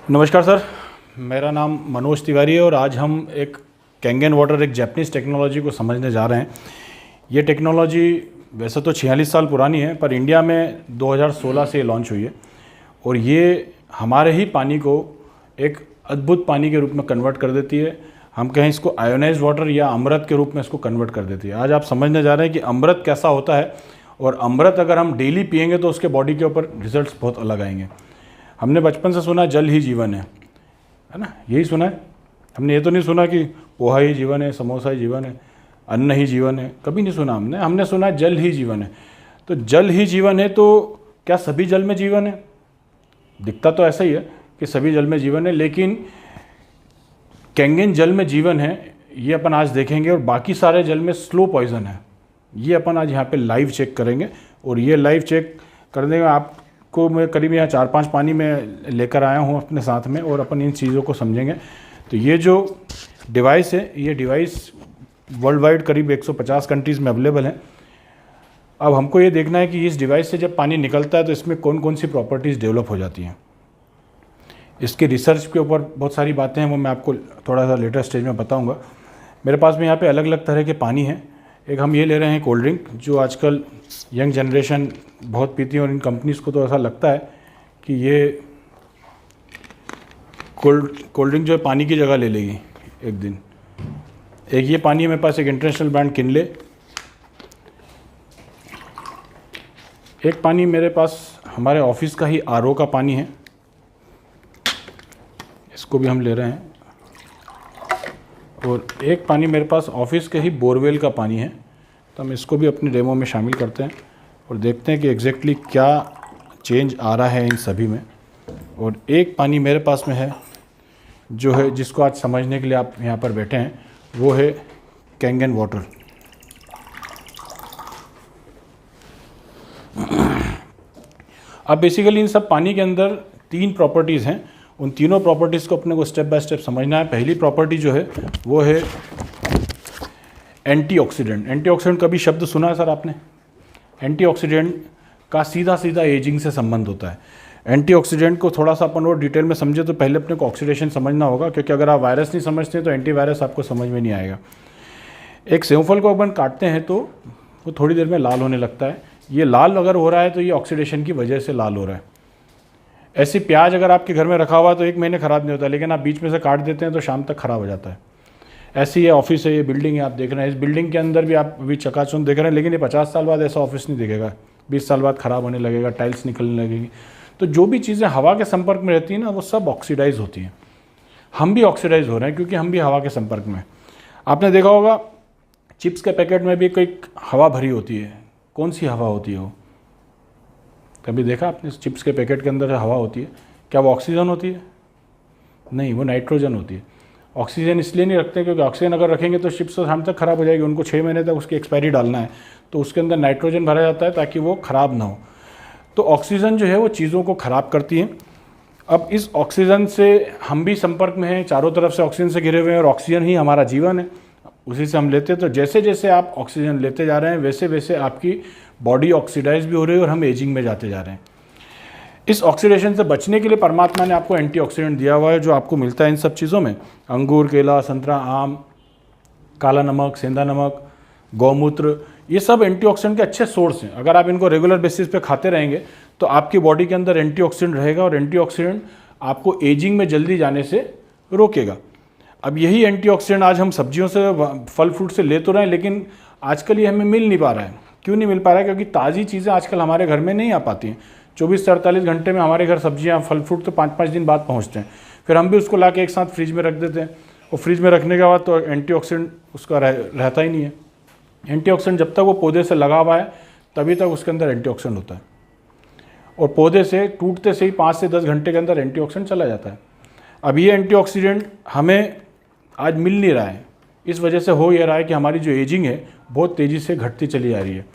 नमस्कार सर, मेरा नाम मनोज तिवारी है और आज हम एक कैंगन वाटर, एक जापानीज़ टेक्नोलॉजी को समझने जा रहे हैं। ये टेक्नोलॉजी वैसे तो 46 साल पुरानी है, पर इंडिया में 2016 से लॉन्च हुई है और ये हमारे ही पानी को एक अद्भुत पानी के रूप में कन्वर्ट कर देती है। हम कहें इसको आयोनाइज्ड वाटर या अमृत के रूप में इसको कन्वर्ट कर देती है। आज आप समझने जा रहे हैं कि अमृत कैसा होता है और अमृत अगर हम डेली पिएंगे तो उसके बॉडी के ऊपर रिजल्ट्स बहुत अलग आएंगे। हमने बचपन से सुना जल ही जीवन है ना, यही सुना है हमने। ये तो नहीं सुना कि पोहा ही जीवन है, समोसा ही जीवन है, अन्न ही जीवन है, कभी नहीं सुना हमने सुना जल ही जीवन है। तो जल ही जीवन है तो क्या सभी जल में जीवन है? दिखता तो ऐसा ही है कि सभी जल में जीवन है, लेकिन कैंगन जल में जीवन है ये अपन आज देखेंगे और बाकी सारे जल में स्लो पॉइजन है, ये अपन आज यहाँ पे लाइव चेक करेंगे। और ये लाइव चेक करने में आपको मैं करीब यहाँ 4-5 पानी में लेकर आया हूँ अपने साथ में और अपन इन चीज़ों को समझेंगे। तो ये जो डिवाइस है, ये डिवाइस वर्ल्ड वाइड करीब 150 कंट्रीज़ में अवेलेबल है। अब हमको ये देखना है कि इस डिवाइस से जब पानी निकलता है तो इसमें कौन कौन सी प्रॉपर्टीज़ डेवलप हो जाती हैं। इसके रिसर्च के ऊपर बहुत सारी बातें हैं, वो मैं आपको थोड़ा सा लेटर स्टेज में बताऊंगा। मेरे पास में यहाँ पे अलग अलग तरह के पानी हैं। एक हम ये ले रहे हैं कोल्ड ड्रिंक, जो आजकल यंग जनरेशन बहुत पीती है और इन कंपनीज़ को तो ऐसा लगता है कि ये कोल्ड ड्रिंक जो है पानी की जगह ले लेगी एक दिन। एक ये पानी है मेरे पास, एक इंटरनेशनल ब्रांड किनले। एक पानी मेरे पास हमारे ऑफिस का ही आरओ का पानी है, इसको भी हम ले रहे हैं। और एक पानी मेरे पास ऑफिस के ही बोरवेल का पानी है, तो हम इसको भी अपने डेमो में शामिल करते हैं और देखते हैं कि एग्जैक्टली क्या चेंज आ रहा है इन सभी में। और एक पानी मेरे पास में है जो है, जिसको आज समझने के लिए आप यहाँ पर बैठे हैं, वो है कैंगन वाटर। अब बेसिकली इन सब पानी के अंदर 3 प्रॉपर्टीज़ हैं, उन तीनों प्रॉपर्टीज़ को अपने को स्टेप बाय स्टेप समझना है। पहली प्रॉपर्टी जो है वो है एंटीऑक्सीडेंट। एंटीऑक्सीडेंट कभी शब्द सुना है सर आपने? एंटीऑक्सीडेंट का सीधा सीधा एजिंग से संबंध होता है। एंटीऑक्सीडेंट को थोड़ा सा अपन और डिटेल में समझे तो पहले अपने को ऑक्सीडेशन समझना होगा, क्योंकि अगर आप वायरस नहीं समझते तो एंटीवायरस आपको समझ में नहीं आएगा। एक सेवफल को अपन काटते हैं तो वो थोड़ी देर में लाल होने लगता है। ये लाल अगर हो रहा है तो ये ऑक्सीडेशन की वजह से लाल हो रहा है। ऐसी प्याज अगर आपके घर में रखा हुआ तो 1 महीने ख़राब नहीं होता, लेकिन आप बीच में से काट देते हैं तो शाम तक ख़राब हो जाता है। ऐसी ये ऑफिस है, ये बिल्डिंग है, आप देख रहे हैं। इस बिल्डिंग के अंदर भी आप अभी चकाचौंध देख रहे हैं, लेकिन ये 50 साल बाद ऐसा ऑफिस नहीं दिखेगा। 20 साल बाद ख़राब होने लगेगा, टाइल्स निकलने लगेगी। तो जो भी चीज़ें हवा के संपर्क में रहती हैं ना, वो सब ऑक्सीडाइज होती हैं। हम भी ऑक्सीडाइज हो रहे हैं क्योंकि हम भी हवा के संपर्क में। आपने देखा होगा चिप्स के पैकेट में भी कोई हवा भरी होती है। कौन सी हवा होती है वो? कभी देखा आपने? चिप्स के पैकेट के अंदर हवा होती है, क्या वो ऑक्सीजन होती है? नहीं, वो नाइट्रोजन होती है। ऑक्सीजन इसलिए नहीं रखते क्योंकि ऑक्सीजन अगर रखेंगे तो चिप्स तो शाम तक ख़राब हो जाएगी। उनको 6 महीने तक उसकी एक्सपायरी डालना है, तो उसके अंदर नाइट्रोजन भरा जाता है ताकि वो ख़राब ना हो। तो ऑक्सीजन जो है वो चीज़ों को ख़राब करती है। अब इस ऑक्सीजन से हम भी संपर्क में हैं, चारों तरफ से ऑक्सीजन से घिरे हुए हैं और ऑक्सीजन ही हमारा जीवन है, उसी से हम लेते हैं। तो जैसे जैसे आप ऑक्सीजन लेते जा रहे हैं वैसे वैसे आपकी बॉडी ऑक्सीडाइज भी हो रही है और हम एजिंग में जाते जा रहे हैं। इस ऑक्सीडेशन से बचने के लिए परमात्मा ने आपको एंटीऑक्सीडेंट दिया हुआ है, जो आपको मिलता है इन सब चीज़ों में। अंगूर, केला, संतरा, आम, काला नमक, सेंधा नमक, गौमूत्र, ये सब एंटीऑक्सीडेंट के अच्छे सोर्स हैं। अगर आप इनको रेगुलर बेसिस पे खाते रहेंगे तो आपकी बॉडी के अंदर एंटीऑक्सीडेंट रहेगा और एंटीऑक्सीडेंट आपको एजिंग में जल्दी जाने से रोकेगा। अब यही एंटीऑक्सीडेंट आज हम सब्जियों से, फल फ्रूट से ले तो रहे हैं, लेकिन आजकल ये हमें मिल नहीं पा रहा है। क्यों नहीं मिल पा रहा है? क्योंकि ताज़ी चीज़ें आजकल हमारे घर में नहीं आ पाती हैं। 24 से 48 घंटे में हमारे घर सब्जियां, फल फ्रूट तो 5-5 दिन बाद पहुंचते हैं। फिर हम भी उसको ला के एक साथ फ्रिज में रख देते हैं और फ्रिज में रखने के बाद तो एंटीऑक्सीडेंट उसका रहता ही नहीं है। एंटीऑक्सीडेंट जब तक वो पौधे से लगा हुआ है तभी तक उसके अंदर एंटीऑक्सीडेंट होता है, और पौधे से टूटते से ही 5 से 10 घंटे के अंदर एंटीऑक्सीडेंट चला जाता है। अब ये एंटीऑक्सीडेंट हमें आज मिल नहीं रहा है। इस वजह से हो ये रहा है कि हमारी जो एजिंग है बहुत तेज़ी से घटती चली जा रही है।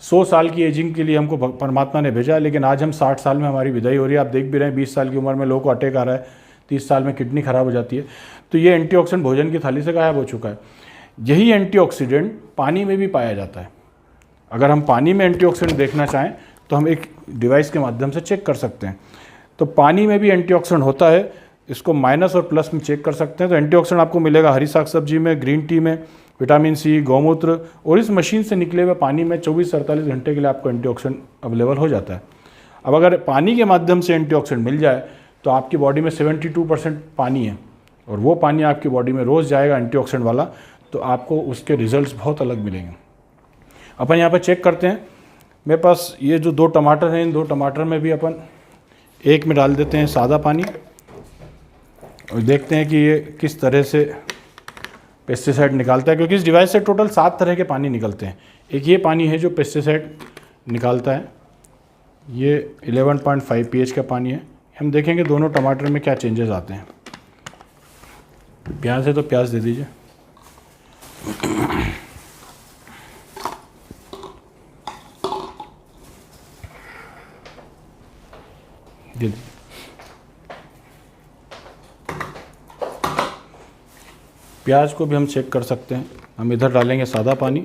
100 साल की एजिंग के लिए हमको परमात्मा ने भेजा, लेकिन आज हम 60 साल में हमारी विदाई हो रही है। आप देख भी रहे हैं 20 साल की उम्र में लोगों को अटैक आ रहा है, 30 साल में किडनी खराब हो जाती है। तो ये एंटीऑक्सीडेंट भोजन की थाली से गायब हो चुका है। यही एंटीऑक्सीडेंट पानी में भी पाया जाता है। अगर हम पानी में एंटीऑक्सीडेंट देखना चाहें तो हम एक डिवाइस के माध्यम से चेक कर सकते हैं। तो पानी में भी एंटीऑक्सीडेंट होता है। इसको माइनस और प्लस में चेक कर सकते हैं। तो एंटीऑक्सीडेंट आपको मिलेगा हरी साग सब्जी में, ग्रीन टी में, विटामिन सी, गौमूत्र और इस मशीन से निकले हुए पानी में 24 से 48 घंटे के लिए आपको एंटीऑक्सीडेंट अवेलेबल हो जाता है। अब अगर पानी के माध्यम से एंटीऑक्सीडेंट मिल जाए तो आपकी बॉडी में 72% पानी है और वो पानी आपकी बॉडी में रोज़ जाएगा एंटीऑक्सीडेंट वाला, तो आपको उसके रिजल्ट्स बहुत अलग मिलेंगे। अपन यहाँ पर चेक करते हैं। मेरे पास ये जो 2 टमाटर हैं, इन 2 टमाटर में भी अपन एक में डाल देते हैं सादा पानी और देखते हैं कि ये किस तरह से पेस्टिसाइड निकालता है, क्योंकि इस डिवाइस से टोटल 7 तरह के पानी निकलते हैं। एक ये पानी है जो पेस्टिसाइड निकालता है, ये 11.5 pH का पानी है। हम देखेंगे दोनों टमाटर में क्या चेंजेस आते हैं। प्याज है तो प्याज दे दीजिए। दे दीजिए। प्याज को भी हम चेक कर सकते हैं। हम इधर डालेंगे सादा पानी।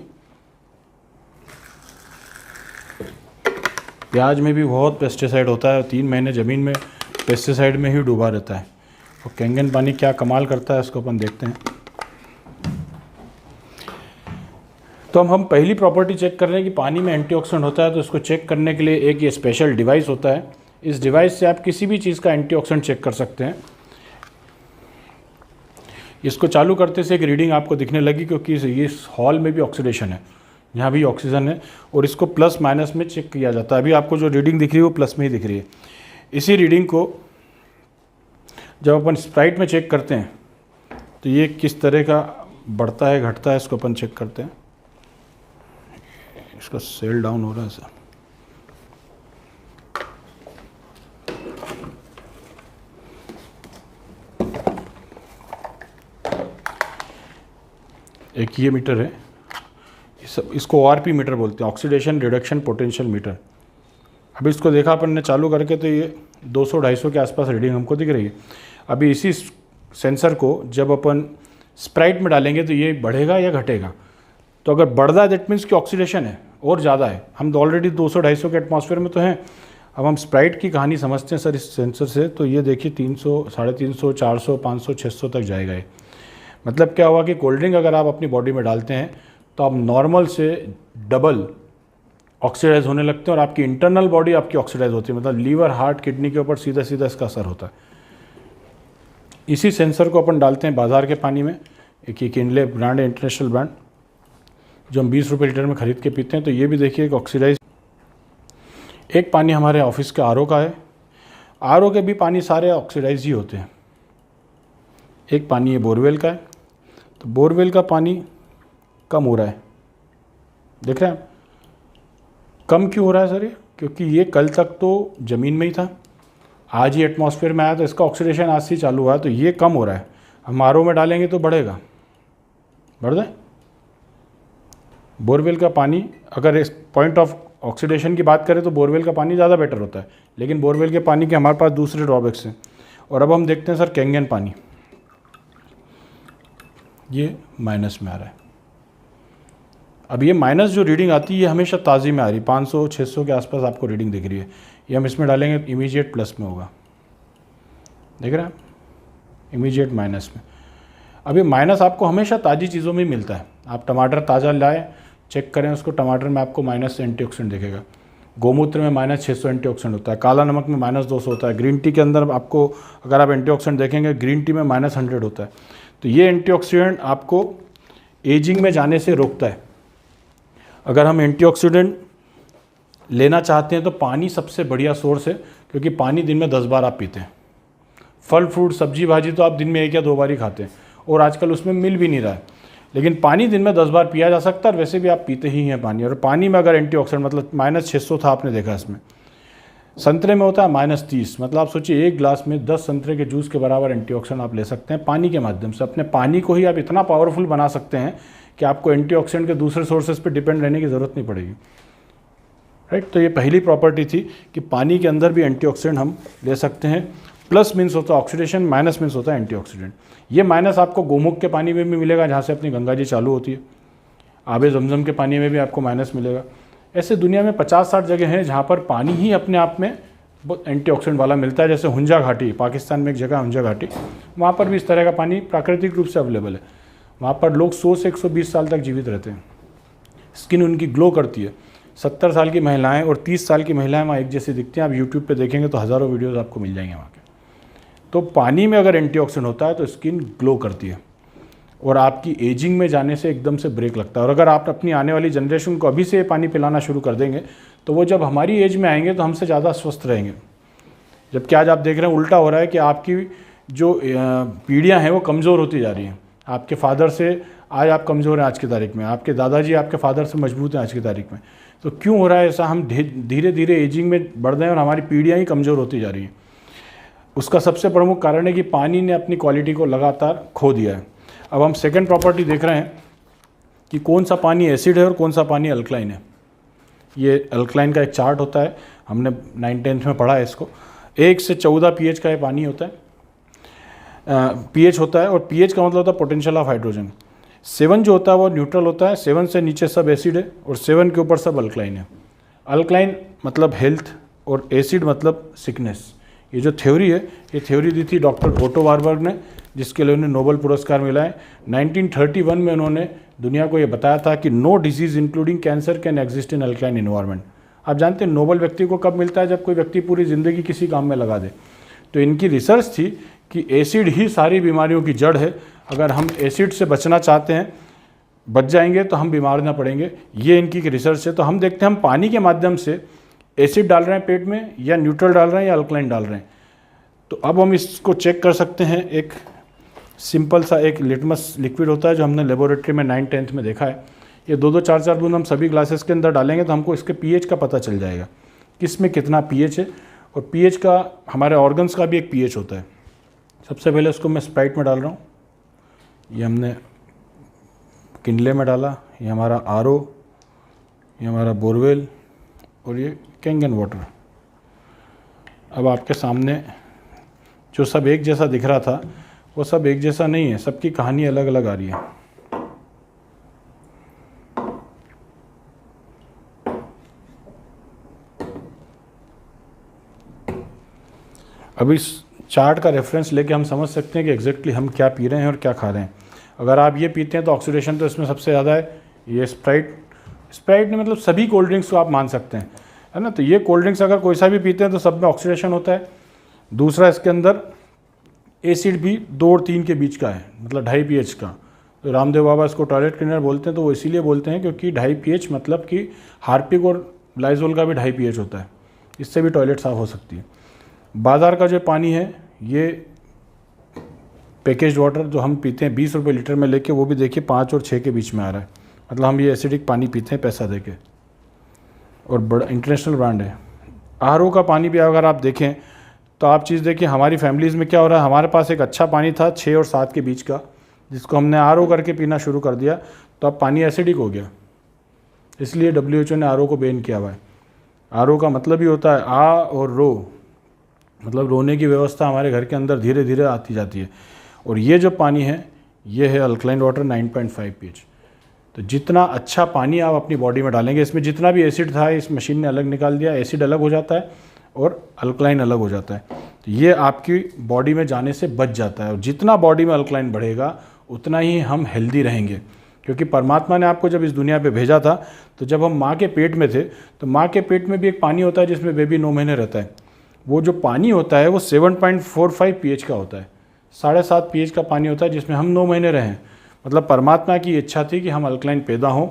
प्याज में भी बहुत पेस्टिसाइड होता है, 3 महीने ज़मीन में पेस्टिसाइड में ही डूबा रहता है। और कैंगन पानी क्या कमाल करता है इसको अपन देखते हैं। तो हम पहली प्रॉपर्टी चेक कर रहे हैं कि पानी में एंटीऑक्सीडेंट होता है। तो इसको चेक करने के लिए एक ये स्पेशल डिवाइस होता है। इस डिवाइस से आप किसी भी चीज़ का एंटीऑक्सीडेंट चेक कर सकते हैं। इसको चालू करते से एक रीडिंग आपको दिखने लगी, क्योंकि इस हॉल में भी ऑक्सीडेशन है, यहाँ भी ऑक्सीजन है और इसको प्लस माइनस में चेक किया जाता है। अभी आपको जो रीडिंग दिख रही है वो प्लस में ही दिख रही है। इसी रीडिंग को जब अपन स्प्राइट में चेक करते हैं तो ये किस तरह का बढ़ता है घटता है, इसको अपन चेक करते हैं। इसका सेल डाउन हो रहा है सर। एक ये मीटर है, इसको ORP मीटर बोलते हैं, ऑक्सीडेशन रिडक्शन पोटेंशियल मीटर। अभी इसको देखा अपन ने चालू करके तो ये 200-250 के आसपास रीडिंग हमको दिख रही है। अभी इसी सेंसर को जब अपन स्प्राइट में डालेंगे तो ये बढ़ेगा या घटेगा। तो अगर बढ़ रहा है दैट मीन्स कि ऑक्सीडेशन है और ज़्यादा है। हम तो ऑलरेडी 200-250 के एटमॉस्फेयर में तो हैं। अब हम स्प्राइट की कहानी समझते हैं सर इस सेंसर से। तो ये देखिए 300, 350, 400, 500, 600 तक जाएगा ये। मतलब क्या हुआ कि कोल्ड ड्रिंक अगर आप अपनी बॉडी में डालते हैं तो आप नॉर्मल से डबल ऑक्सीडाइज होने लगते हैं और आपकी इंटरनल बॉडी आपकी ऑक्सीडाइज होती है। मतलब लीवर, हार्ट, किडनी के ऊपर सीधा सीधा इसका असर होता है। इसी सेंसर को अपन डालते हैं बाज़ार के पानी में। एक ये किनले ब्रांड है, इंटरनेशनल ब्रांड, जो हम 20 रुपये लीटर में ख़रीद के पीते हैं। तो ये भी देखिए एक ऑक्सीडाइज। एक पानी हमारे ऑफिस के RO का है। RO के भी पानी सारे ऑक्सीडाइज ही होते हैं। एक पानी ये बोरवेल का है। तो बोरवेल का पानी कम हो रहा है, देख रहे हैं आप। कम क्यों हो रहा है सर ये? क्योंकि ये कल तक तो ज़मीन में ही था, आज ही एटमॉस्फेयर में आया, तो इसका ऑक्सीडेशन आज से ही चालू हुआ है। तो ये कम हो रहा है। हम RO में डालेंगे तो बढ़ेगा, बढ़ जाए। बोरवेल का पानी अगर इस पॉइंट ऑफ ऑक्सीडेशन की बात करें तो बोरवेल का पानी ज़्यादा बेटर होता है, लेकिन बोरवेल के पानी के हमारे पास दूसरे ड्रॉबैक्स हैं। और अब हम देखते हैं सर कैंगन पानी, ये माइनस में आ रहा है। अब ये माइनस जो रीडिंग आती है ये हमेशा ताज़ी में आ रही है, 500-600 के आसपास आपको रीडिंग दिख रही है। ये हम इसमें डालेंगे तो इमीडिएट प्लस में होगा, देख रहे हैं आप, इमीडिएट माइनस में। अब ये माइनस आपको हमेशा ताज़ी चीज़ों में मिलता है। आप टमाटर ताज़ा लाए, चेक करें उसको, टमाटर में आपको माइनस एंटीऑक्सीडेंट दिखेगा। गोमूत्र में -600 एंटीऑक्सीडेंट होता है। काला नमक में -200 होता है। ग्रीन टी के अंदर आपको अगर आप एंटीऑक्सीडेंट देखेंगे, ग्रीन टी में -100 होता है। तो ये एंटीऑक्सीडेंट आपको एजिंग में जाने से रोकता है। अगर हम एंटीऑक्सीडेंट लेना चाहते हैं तो पानी सबसे बढ़िया सोर्स है, क्योंकि पानी दिन में 10 बार आप पीते हैं। फल फ्रूट सब्जी भाजी तो आप दिन में 1 या 2 बार ही खाते हैं, और आजकल उसमें मिल भी नहीं रहा है। लेकिन पानी दिन में 10 बार पिया जा सकता है, और वैसे भी आप पीते ही हैं पानी। और पानी में अगर एंटीऑक्सीडेंट, मतलब -600 था आपने देखा इसमें। संतरे में होता है -30, मतलब आप सोचिए 1 ग्लास में 10 संतरे के जूस के बराबर एंटीऑक्सीडेंट आप ले सकते हैं पानी के माध्यम से। अपने पानी को ही आप इतना पावरफुल बना सकते हैं कि आपको एंटीऑक्सीडेंट के दूसरे सोर्सेज पे डिपेंड रहने की ज़रूरत नहीं पड़ेगी, राइट। तो ये पहली प्रॉपर्टी थी कि पानी के अंदर भी एंटीऑक्सीडेंट हम ले सकते हैं। प्लस मीन्स होता है ऑक्सीडेशन, माइनस मीन्स होता है एंटीऑक्सीडेंट। ये माइनस आपको गोमुख के पानी में भी मिलेगा, जहाँ से अपनी गंगा जी चालू होती है। आबे जमजम के पानी में भी आपको माइनस मिलेगा। ऐसे दुनिया में 50-60 जगह हैं जहाँ पर पानी ही अपने आप में बहुत एंटीऑक्सीडेंट वाला मिलता है, जैसे हुंजा घाटी, पाकिस्तान में एक जगह हुंजा घाटी, वहाँ पर भी इस तरह का पानी प्राकृतिक रूप से अवेलेबल है। वहाँ पर लोग 100 से 120 साल तक जीवित रहते हैं, स्किन उनकी ग्लो करती है। 70 साल की महिलाएं और 30 साल की महिलाएं वहाँ एक जैसी दिखती हैं। आप यूट्यूब पे देखेंगे तो हज़ारों वीडियोज़ आपको मिल जाएंगे वहाँ के। तो पानी में अगर एंटीऑक्सीडेंट होता है तो स्किन ग्लो करती है और आपकी एजिंग में जाने से एकदम से ब्रेक लगता है। और अगर आप अपनी आने वाली जनरेशन को अभी से पानी पिलाना शुरू कर देंगे तो वो जब हमारी एज में आएंगे तो हमसे ज़्यादा स्वस्थ रहेंगे। जबकि आज आप देख रहे हैं उल्टा हो रहा है कि आपकी जो पीढ़ियाँ हैं वो कमज़ोर होती जा रही हैं। आपके फादर से आज आप कमज़ोर हैं आज की तारीख में, आपके दादाजी आपके फादर से मजबूत हैं आज की तारीख में। तो क्यों हो रहा है ऐसा? हम धीरे धीरे एजिंग में बढ़ रहे हैं और हमारी पीढ़ियाँ ही कमज़ोर होती जा रही हैं। उसका सबसे प्रमुख कारण है कि पानी ने अपनी क्वालिटी को लगातार खो दिया है। अब हम सेकंड प्रॉपर्टी देख रहे हैं कि कौन सा पानी एसिड है और कौन सा पानी अल्कलाइन है। ये अल्कलाइन का एक चार्ट होता है, हमने 9th-10th में पढ़ा है इसको। 1 से 14 pH का ये पानी होता है, pH होता है, और pH का मतलब होता है पोटेंशियल ऑफ हाइड्रोजन। 7 जो होता है वो न्यूट्रल होता है, 7 से नीचे सब एसिड है और 7 के ऊपर सब अल्कलाइन है। अल्कलाइन मतलब हेल्थ और एसिड मतलब सिकनेस। ये जो थ्योरी है, ये थ्योरी दी थी डॉक्टर ओटो वारबर्ग ने, जिसके लिए उन्हें नोबेल पुरस्कार मिला है। 1931 में उन्होंने दुनिया को ये बताया था कि no disease including cancer can exist in alkaline environment. आप जानते हैं नोबेल व्यक्ति को कब मिलता है? जब कोई व्यक्ति पूरी ज़िंदगी किसी काम में लगा दे। तो इनकी रिसर्च थी कि एसिड ही सारी बीमारियों की जड़ है। अगर हम एसिड से बचना चाहते हैं, बच जाएंगे तो हम बीमार ना पड़ेंगे। ये इनकी रिसर्च है। तो हम देखते हैं हम पानी के माध्यम से एसिड डाल रहे हैं पेट में, या न्यूट्रल डाल रहे हैं, या अल्कलाइन डाल रहे हैं। तो अब हम इसको चेक कर सकते हैं। एक सिंपल सा एक लिटमस लिक्विड होता है जो हमने लेबोरेटरी में 9th-10th में देखा है। ये 2-2 4-4 बूंद हम सभी ग्लासेस के अंदर डालेंगे तो हमको इसके pH का पता चल जाएगा, किस में कितना pH है। और pH का हमारे ऑर्गन्स का भी एक pH होता है। सबसे पहले उसको मैं स्प्राइट में डाल रहा हूँ। ये हमने किनले में डाला, ये हमारा RO, ये हमारा बोरवेल, और ये कैंगन वाटर। अब आपके सामने जो सब एक जैसा दिख रहा था वो सब एक जैसा नहीं है, सबकी कहानी अलग अलग आ रही है। अब इस चार्ट का रेफरेंस लेके हम समझ सकते हैं कि एग्जैक्टली हम क्या पी रहे हैं और क्या खा रहे हैं। अगर आप ये पीते हैं तो ऑक्सीडेशन तो इसमें सबसे ज़्यादा है। ये स्प्राइट ने मतलब सभी कोल्ड ड्रिंक्स को आप मान सकते हैं, है ना। तो ये कोल्ड ड्रिंक्स अगर कोई सा भी पीते हैं तो सब में ऑक्सीडेशन होता है। दूसरा, इसके अंदर एसिड भी 2 और 3 के बीच का है, मतलब 2.5 pH का। तो रामदेव बाबा इसको टॉयलेट क्लीनर बोलते हैं, तो वो इसीलिए बोलते हैं क्योंकि 2.5 pH मतलब कि हार्पिक और लाइजोल का भी 2.5 pH होता है। इससे भी टॉयलेट साफ़ हो सकती है। बाज़ार का जो पानी है, ये पैकेज्ड वाटर जो हम पीते हैं 20 रुपये लीटर में लेके, वो भी देखिए 5 और 6 के बीच में आ रहा है। मतलब हम ये एसिडिक पानी पीते हैं पैसा दे के, और बड़ा इंटरनेशनल ब्रांड है। RO का पानी भी अगर आप देखें तो आप चीज़ देखिए, हमारी फैमिलीज़ में क्या हो रहा है। हमारे पास एक अच्छा पानी था 6 और 7 के बीच का, जिसको हमने RO करके पीना शुरू कर दिया, तो अब पानी एसिडिक हो गया। इसलिए WHO ने RO को बैन किया हुआ है। RO का मतलब ही होता है आ और रो, मतलब रोने की व्यवस्था हमारे घर के अंदर धीरे धीरे आती जाती है। और ये जो पानी है, ये है अल्कलाइन वाटर 9.5 pH। तो जितना अच्छा पानी आप अपनी बॉडी में डालेंगे, इसमें जितना भी एसिड था इस मशीन ने अलग निकाल दिया। एसिड अलग हो जाता है और अल्कलाइन अलग हो जाता है। तो ये आपकी बॉडी में जाने से बच जाता है। और जितना बॉडी में अल्कलाइन बढ़ेगा उतना ही हम हेल्दी रहेंगे, क्योंकि परमात्मा ने आपको जब इस दुनिया पे भेजा था, तो जब हम माँ के पेट में थे, तो माँ के पेट में भी एक पानी होता है जिसमें बेबी 9 महीने रहता है। वो जो पानी होता है वो 7.45 pH का होता है, 7.5 pH का पानी होता है, जिसमें हम 9 महीने रहें। मतलब परमात्मा की इच्छा थी कि हम अल्कलाइन पैदा हों,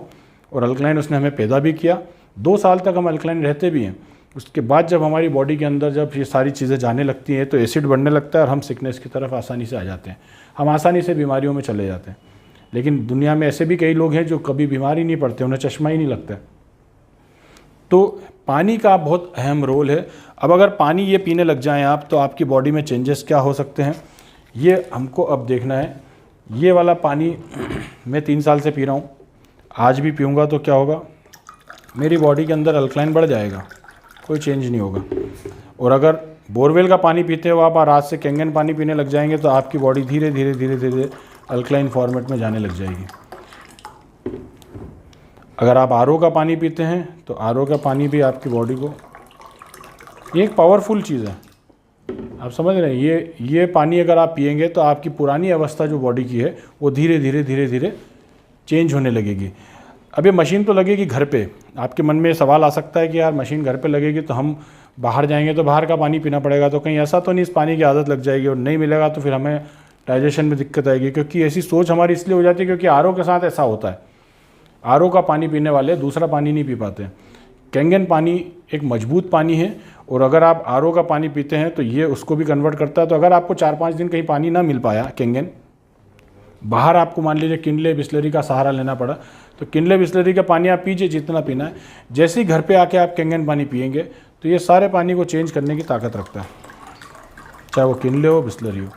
और अल्कलाइन उसने हमें पैदा भी किया। 2 साल तक हम अल्कलाइन रहते भी हैं। उसके बाद जब हमारी बॉडी के अंदर जब ये सारी चीज़ें जाने लगती हैं तो एसिड बढ़ने लगता है और हम सिकनेस की तरफ आसानी से आ जाते हैं। हम आसानी से बीमारियों में चले जाते हैं। लेकिन दुनिया में ऐसे भी कई लोग हैं जो कभी बीमार ही नहीं पड़ते, उन्हें चश्मा ही नहीं लगता। तो पानी का बहुत अहम रोल है। अब अगर पानी ये पीने लग जाएं आप, तो आपकी बॉडी में चेंजेस क्या हो सकते हैं, ये हमको अब देखना है। ये वाला पानी मैं 3 साल से पी रहा हूँ। आज भी पीऊँगा तो क्या होगा, मेरी बॉडी के अंदर अल्कलाइन बढ़ जाएगा, कोई चेंज नहीं होगा। और अगर बोरवेल का पानी पीते हो आप और आज से कैंगन पानी पीने लग जाएंगे, तो आपकी बॉडी धीरे धीरे धीरे धीरे अल्कलाइन फॉर्मेट में जाने लग जाएगी। अगर आप RO का पानी पीते हैं तो RO का पानी भी आपकी बॉडी को ये एक पावरफुल चीज़ है, आप समझ रहे हैं। ये पानी अगर आप पिएंगे तो आपकी पुरानी अवस्था जो बॉडी की है वो धीरे धीरे धीरे धीरे चेंज होने लगेगी। अब ये मशीन तो लगेगी घर पे, आपके मन में सवाल आ सकता है कि यार मशीन घर पे लगेगी तो हम बाहर जाएंगे तो बाहर का पानी पीना पड़ेगा, तो कहीं ऐसा तो नहीं इस पानी की आदत लग जाएगी और नहीं मिलेगा तो फिर हमें डाइजेशन में दिक्कत आएगी। क्योंकि ऐसी सोच हमारी इसलिए हो जाती है क्योंकि आरओ के साथ ऐसा होता है, आरओ का पानी पीने वाले दूसरा पानी नहीं पी पाते। कैंगन पानी एक मजबूत पानी है और अगर आप आरओ का पानी पीते हैं तो ये उसको भी कन्वर्ट करता है। तो अगर आपको 4-5 दिन कहीं पानी ना मिल पाया कैंगन, बाहर आपको मान लीजिए किनले बिस्लरी का सहारा लेना पड़ा, तो किनले बिस्लरी का पानी आप पीजिए जितना पीना है। जैसे ही घर पे आके आप कैंगन पानी पिएंगे तो ये सारे पानी को चेंज करने की ताकत रखता है, चाहे वो किनले हो बिस्लरी हो।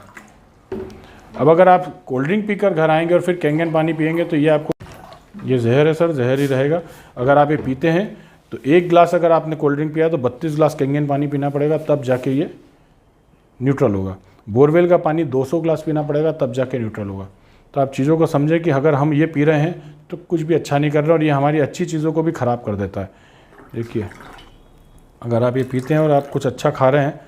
अब अगर आप कोल्ड ड्रिंक पीकर घर आएंगे और फिर कैंगन पानी पिएंगे तो ये आपको, ये जहर है सर, जहर ही रहेगा। अगर आप ये पीते हैं तो 1 गिलास अगर आपने कोल्ड ड्रिंक पिया तो 32 गिलास कैंगन पानी पीना पड़ेगा, तब जाके ये न्यूट्रल होगा। बोरवेल का पानी 200 गिलास पीना पड़ेगा, तब जाके न्यूट्रल होगा। तो आप चीज़ों को समझें कि अगर हम ये पी रहे हैं तो कुछ भी अच्छा नहीं कर रहे और ये हमारी अच्छी चीज़ों को भी ख़राब कर देता है। देखिए, अगर आप ये पीते हैं और आप कुछ अच्छा खा रहे हैं,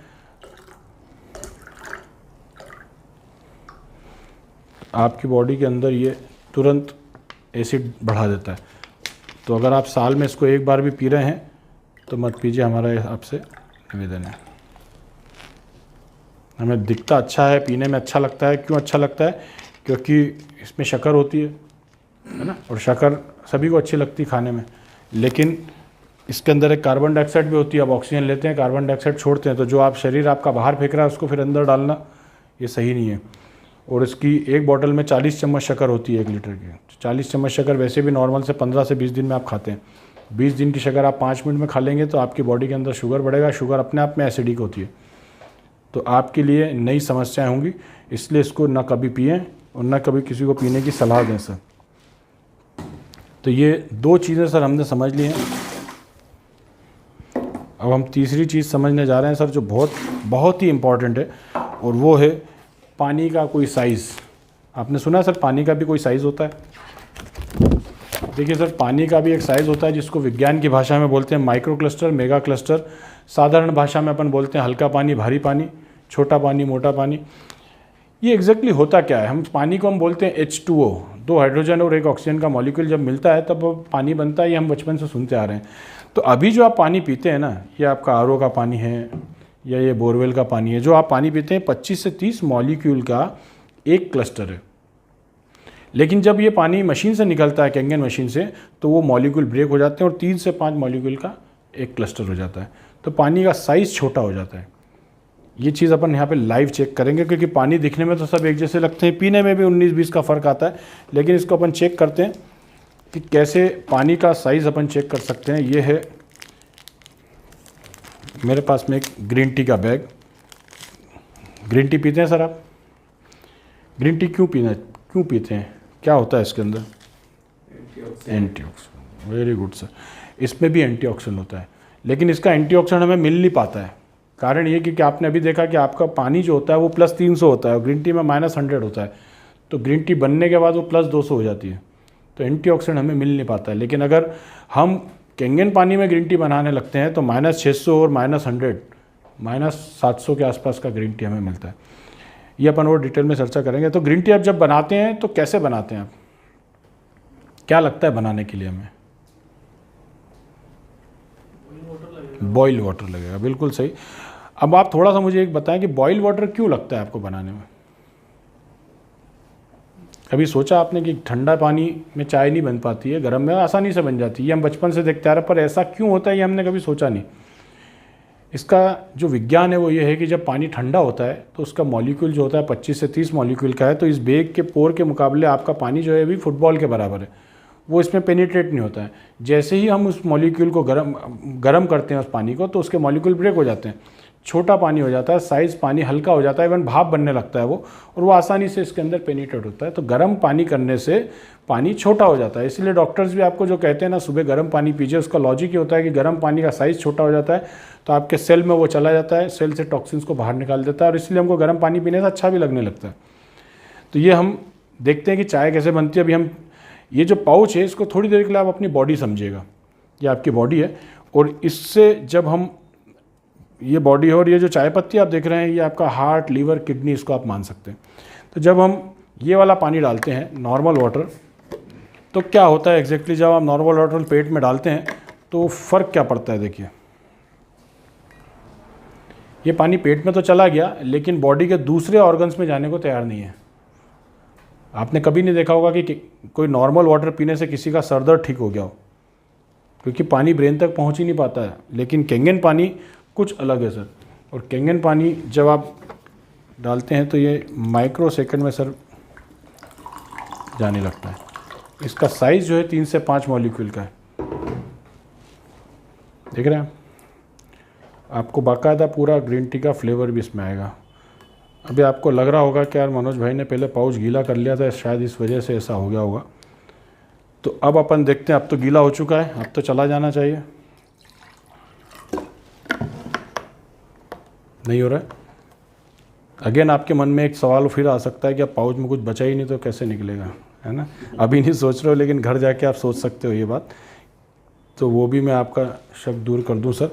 आपकी बॉडी के अंदर ये तुरंत एसिड बढ़ा देता है। तो अगर आप साल में इसको 1 बार भी पी रहे हैं तो मत पीजिए, हमारा आपसे निवेदन है। हमें दिखता अच्छा है, पीने में अच्छा लगता है। क्यों अच्छा लगता है? क्योंकि इसमें शक्कर होती है ना, और शक्कर सभी को अच्छी लगती है खाने में, लेकिन इसके अंदर एक कार्बन डाइऑक्साइड भी होती है। आप ऑक्सीजन लेते हैं, कार्बन डाइऑक्साइड छोड़ते हैं, तो जो आप शरीर आपका बाहर फेंक रहा है उसको फिर अंदर डालना ये सही नहीं है। और इसकी एक बोतल में 40 चम्मच शक्कर होती है 1 लीटर की। 40 चम्मच शक्कर वैसे भी नॉर्मल से 15 से 20 दिन में आप खाते हैं। 20 दिन की शक्कर आप 5 मिनट में खा लेंगे तो आपकी बॉडी के अंदर शुगर बढ़ेगा। शुगर अपने आप में एसिडिक होती है, तो आपके लिए नई समस्याएं होंगी। इसलिए इसको ना कभी पिएं और ना कभी किसी को पीने की सलाह दें सर। तो ये 2 चीज़ें सर हमने समझ ली हैं। अब हम तीसरी चीज़ समझने जा रहे हैं सर, जो बहुत ही इम्पॉर्टेंट है, और वो है पानी का कोई साइज़। आपने सुना सर पानी का भी कोई साइज़ होता है? देखिए सर, पानी का भी एक साइज़ होता है जिसको विज्ञान की भाषा में बोलते हैं माइक्रो क्लस्टर, मेगा क्लस्टर। साधारण भाषा में अपन बोलते हैं हल्का पानी, भारी पानी, छोटा पानी, मोटा पानी। ये एग्जैक्टली होता क्या है? हम पानी को हम बोलते हैं H2O, 2 हाइड्रोजन और 1 ऑक्सीजन का मॉलिक्यूल जब मिलता है तब वो पानी बनता है। ये हम बचपन से सुनते आ रहे हैं। तो अभी जो आप पानी पीते हैं ना, ये आपका आरओ का पानी है या ये बोरवेल का पानी है, जो आप पानी पीते हैं 25 से 30 मॉलिक्यूल का एक क्लस्टर है। लेकिन जब ये पानी मशीन से निकलता है, कैंगन मशीन से, तो वो मॉलिक्यूल ब्रेक हो जाते हैं और 3 से 5 मॉलिक्यूल का एक क्लस्टर हो जाता है। तो पानी का साइज़ छोटा हो जाता है। ये चीज़ अपन यहाँ पे लाइव चेक करेंगे, क्योंकि पानी दिखने में तो सब एक जैसे लगते हैं, पीने में भी 19-20 का फ़र्क आता है। लेकिन इसको अपन चेक करते हैं कि कैसे पानी का साइज़ अपन चेक कर सकते हैं। ये है मेरे पास में एक ग्रीन टी का बैग। ग्रीन टी पीते हैं सर आप? ग्रीन टी क्यों पीते हैं? क्या होता है इसके अंदर? एंटीऑक्सीडेंट। Very good sir. इसमें भी एंटीऑक्सीडेंट होता है, लेकिन इसका एंटीऑक्सीडेंट हमें मिल नहीं पाता है। कारण ये कि आपने अभी देखा कि आपका पानी जो होता है वो +300 होता है और ग्रीन टी में -100 होता है। तो ग्रीन टी बनने के बाद वो +200 हो जाती है। तो एंटीऑक्सीडेंट हमें मिल नहीं पाता है। लेकिन अगर हम कैंगन पानी में ग्रीन टी बनाने लगते हैं तो -600 और -100, -700 के आसपास का ग्रीन टी हमें मिलता है। ये अपन और डिटेल में चर्चा करेंगे। तो ग्रीन टी आप जब बनाते हैं तो कैसे बनाते हैं आप? क्या लगता है बनाने के लिए हमें? बॉइल वाटर लगेगा, बिल्कुल सही। अब आप थोड़ा सा मुझे एक बताएं कि बॉइल वाटर क्यों लगता है आपको बनाने में? कभी सोचा आपने कि ठंडा पानी में चाय नहीं बन पाती है, गर्म में आसानी से बन जाती है? ये हम बचपन से देखते आ रहे हैं, पर ऐसा क्यों होता है ये हमने कभी सोचा नहीं। इसका जो विज्ञान है वो ये है कि जब पानी ठंडा होता है तो उसका मॉलिक्यूल जो होता है 25 से 30 मॉलिक्यूल का है। तो इस बेग के पोर के मुकाबले आपका पानी जो है अभी फुटबॉल के बराबर है, वो इसमें पेनिट्रेट नहीं होता है। जैसे ही हम उस मॉलिक्यूल को गर्म करते हैं उस पानी को, तो उसके मॉलिक्यूल ब्रेक हो जाते हैं, छोटा पानी हो जाता है, साइज़ पानी हल्का हो जाता है, इवन भाप बनने लगता है वो, और वो आसानी से इसके अंदर पेनिट्रेट होता है। तो गर्म पानी करने से पानी छोटा हो जाता है। इसलिए डॉक्टर्स भी आपको जो कहते हैं ना सुबह गर्म पानी पीजिए, उसका लॉजिक ये होता है कि गर्म पानी का साइज़ छोटा हो जाता है तो आपके सेल में वो चला जाता है, सेल से टॉक्सिन्स को बाहर निकाल देता है, और इसलिए हमको गर्म पानी पीने से अच्छा भी लगने लगता है। तो ये हम देखते हैं कि चाय कैसे बनती है। अभी हम ये जो पाउच है इसको थोड़ी देर के लिए आप अपनी बॉडी समझिएगा, ये आपकी बॉडी है, और इससे जब हम ये बॉडी है और ये जो चाय पत्ती आप देख रहे हैं ये आपका हार्ट, लीवर, किडनी, इसको आप मान सकते हैं। तो जब हम ये वाला पानी डालते हैं नॉर्मल वाटर, तो क्या होता है एग्जैक्टली जब आप नॉर्मल वाटर पेट में डालते हैं तो फ़र्क क्या पड़ता है। देखिए ये पानी पेट में तो चला गया लेकिन बॉडी के दूसरे ऑर्गन्स में जाने को तैयार नहीं है। आपने कभी नहीं देखा होगा कि कोई नॉर्मल वाटर पीने से किसी का सर दर्द ठीक हो गया हो, क्योंकि पानी ब्रेन तक पहुंच ही नहीं पाता है। लेकिन कैंगन पानी कुछ अलग है सर, और कैंगन पानी जब आप डालते हैं तो ये माइक्रो सेकंड में सर जाने लगता है। इसका साइज़ जो है 3 से 5 मॉलिक्यूल का है, देख रहे हैं आप। आपको बाकायदा पूरा ग्रीन टी का फ्लेवर भी इसमें आएगा। अभी आपको लग रहा होगा कि यार मनोज भाई ने पहले पाउच गीला कर लिया था, शायद इस वजह से ऐसा हो गया होगा। तो अब अपन देखते हैं, अब तो गीला हो चुका है, अब तो चला जाना चाहिए। नहीं हो रहा है। अगेन आपके मन में एक सवाल फिर आ सकता है कि अब पाउच में कुछ बचा ही नहीं तो कैसे निकलेगा, है ना। अभी नहीं सोच रहे हो लेकिन घर जाके आप सोच सकते हो ये बात, तो वो भी मैं आपका शक दूर कर दूं सर।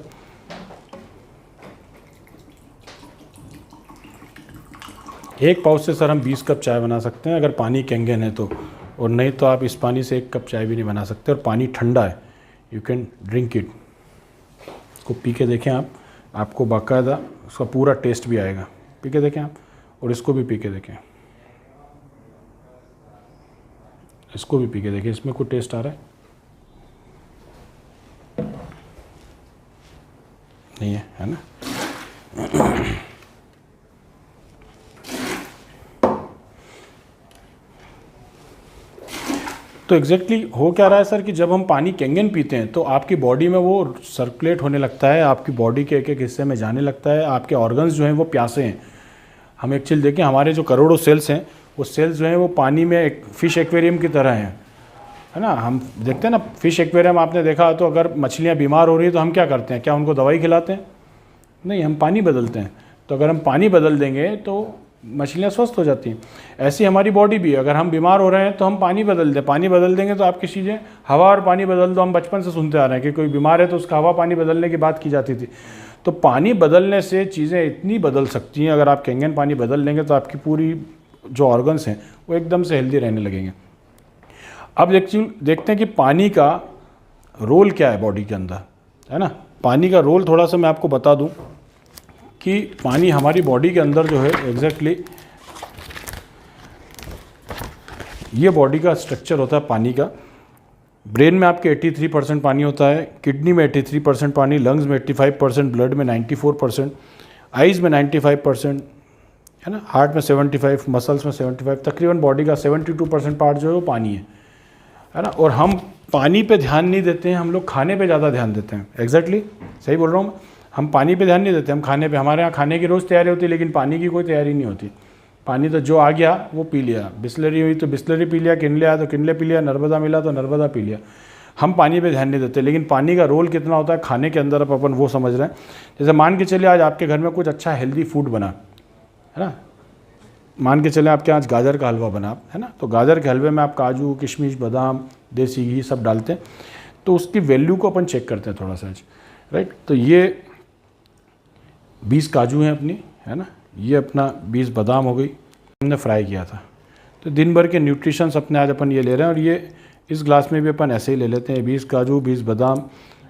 एक पाउच से सर हम 20 कप चाय बना सकते हैं अगर पानी कैंगन है तो, और नहीं तो आप इस पानी से 1 कप चाय भी नहीं बना सकते। और पानी ठंडा है, यू कैन ड्रिंक इट। इसको पी के देखें आप, आपको बाकायदा उसका पूरा टेस्ट भी आएगा। पी के देखें आप, और इसको भी पी के देखें, इसको भी पी के देखें, इसमें कोई टेस्ट आ रहा है? नहीं है ना। तो एग्जैक्टली हो क्या रहा है सर कि जब हम पानी कैंगन पीते हैं तो आपकी बॉडी में वो सर्कुलेट होने लगता है, आपकी बॉडी के एक एक हिस्से में जाने लगता है। आपके ऑर्गन्स जो हैं वो प्यासे हैं। हम एक चीज़ देखें, हमारे जो करोड़ों सेल्स हैं वो सेल्स जो हैं वो पानी में एक फ़िश एक्वेरियम की तरह हैं, है ना। हम देखते हैं ना फ़िश एक्वेरियम, आपने देखा तो अगर मछलियाँ बीमार हो रही है तो हम क्या करते हैं, क्या उनको दवाई खिलाते हैं? नहीं, हम पानी बदलते हैं। तो अगर हम पानी बदल देंगे तो मछलियाँ स्वस्थ हो जाती हैं। ऐसी हमारी बॉडी भी, अगर हम बीमार हो रहे हैं तो हम पानी बदल दें, पानी बदल देंगे तो आपकी चीज़ें, हवा और पानी बदल दो, हम बचपन से सुनते आ रहे हैं कि कोई बीमार है तो उसका हवा पानी बदलने की बात की जाती थी। तो पानी बदलने से चीज़ें इतनी बदल सकती हैं। अगर आप कैंगन पानी बदल लेंगे तो आपकी पूरी जो ऑर्गन्स हैं वो एकदम से हेल्दी रहने लगेंगे। अब देखते हैं कि पानी का रोल क्या है बॉडी के अंदर, है ना। पानी का रोल थोड़ा सा मैं आपको बता दूं कि पानी हमारी बॉडी के अंदर जो है एग्जैक्टली ये बॉडी का स्ट्रक्चर होता है पानी का। ब्रेन में आपके 83% पानी होता है, किडनी में 83% पानी, लंग्स में 85%, ब्लड में 94%, आइज़ में 95%, है ना, हार्ट में 75, मसल्स में 75, तकरीबन बॉडी का 72% पार्ट जो है वो पानी है ना। और हम पानी पे ध्यान नहीं देते हैं, हम लोग खाने पे ज़्यादा ध्यान देते हैं। एग्जैक्टली सही बोल रहा हूँ मैं। हम पानी पे ध्यान नहीं देते, हम खाने पे, हमारे यहाँ खाने की रोज़ तैयारी होती है लेकिन पानी की कोई तैयारी नहीं होती। पानी तो जो आ गया वो पी लिया, बिस्लरी हुई तो बिस्लरी पी लिया, किनले आया तो किनले पी लिया, नर्मदा मिला तो नर्मदा पी लिया। हम पानी पे ध्यान नहीं देते, लेकिन पानी का रोल कितना होता है खाने के अंदर, अब अपन वो समझ रहे हैं। जैसे मान के चलिए आज आपके घर में कुछ अच्छा हेल्दी फूड बना, है ना। मान के चले आपके आज गाजर का हलवा बना, है ना। तो गाजर के हलवे में आप काजू, किशमिश, बादाम, देसी घी सब डालते हैं, तो उसकी वैल्यू को अपन चेक करते हैं थोड़ा सा आज, राइट। तो ये 20 काजू हैं अपनी, है ना, ये अपना 20 बादाम हो गई, हमने फ्राई किया था। तो दिन भर के न्यूट्रिशंस अपने आज अपन ये ले रहे हैं, और ये इस ग्लास में भी अपन ऐसे ही ले लेते हैं, 20 काजू, 20 बादाम,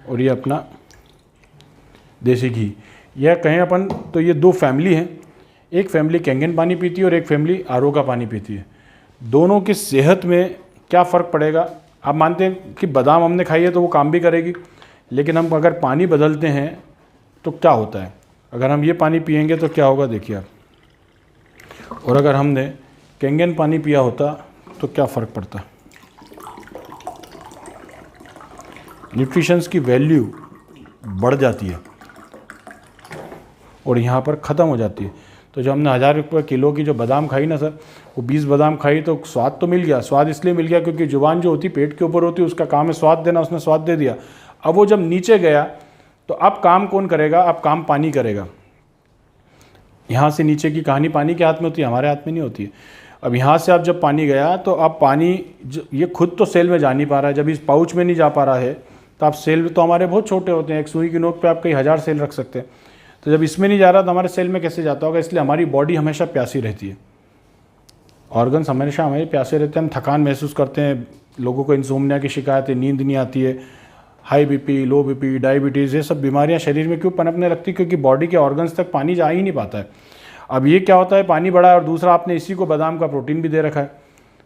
और ये अपना देसी घी। यह कहें अपन तो ये 2 फैमिली हैं, एक फैमिली कैंगन पानी पीती है और एक फैमिली आरओ का पानी पीती है। दोनों की सेहत में क्या फ़र्क पड़ेगा? आप मानते हैं कि बादाम हमने खाई है तो वो काम भी करेगी, लेकिन हम अगर पानी बदलते हैं तो क्या होता है? अगर हम ये पानी पिएंगे तो क्या होगा देखिए आप, और अगर हमने कैंगन पानी पिया होता तो क्या फ़र्क पड़ता? न्यूट्रिशंस की वैल्यू बढ़ जाती है और यहाँ पर ख़त्म हो जाती है। तो जो हमने 1000 रुपये किलो की जो बादाम खाई ना सर, वो 20 बादाम खाई तो स्वाद तो मिल गया। स्वाद इसलिए मिल गया क्योंकि जुबान जो होती पेट के ऊपर होती है, उसका काम है स्वाद देना, उसने स्वाद दे दिया। अब वो जब नीचे गया तो अब काम कौन करेगा? अब काम पानी करेगा। यहाँ से नीचे की कहानी पानी के हाथ में होती है, हमारे हाथ में नहीं होती है। अब यहाँ से अब जब पानी गया तो अब पानी ये खुद तो सेल में जा नहीं पा रहा है। जब इस पाउच में नहीं जा पा रहा है तो आप सेल तो हमारे बहुत छोटे होते हैं, एक सुई की नोक पे आप कई 1000 सेल रख सकते हैं। तो जब इसमें नहीं जा रहा तो हमारे सेल में कैसे जाता होगा? इसलिए हमारी बॉडी हमेशा प्यासी रहती है, ऑर्गन्स हमेशा हमारे प्यासे रहते हैं, हम थकान महसूस करते हैं, लोगों को इंसोम्निया की शिकायत है, नींद नहीं आती है, हाई बीपी, लो बीपी, डायबिटीज़, ये सब बीमारियां शरीर में क्यों पनपने लगती? क्योंकि बॉडी के ऑर्गन्स तक पानी जा ही नहीं पाता है। अब ये क्या होता है, पानी बढ़ा है और दूसरा आपने इसी को बादाम का प्रोटीन भी दे रखा है,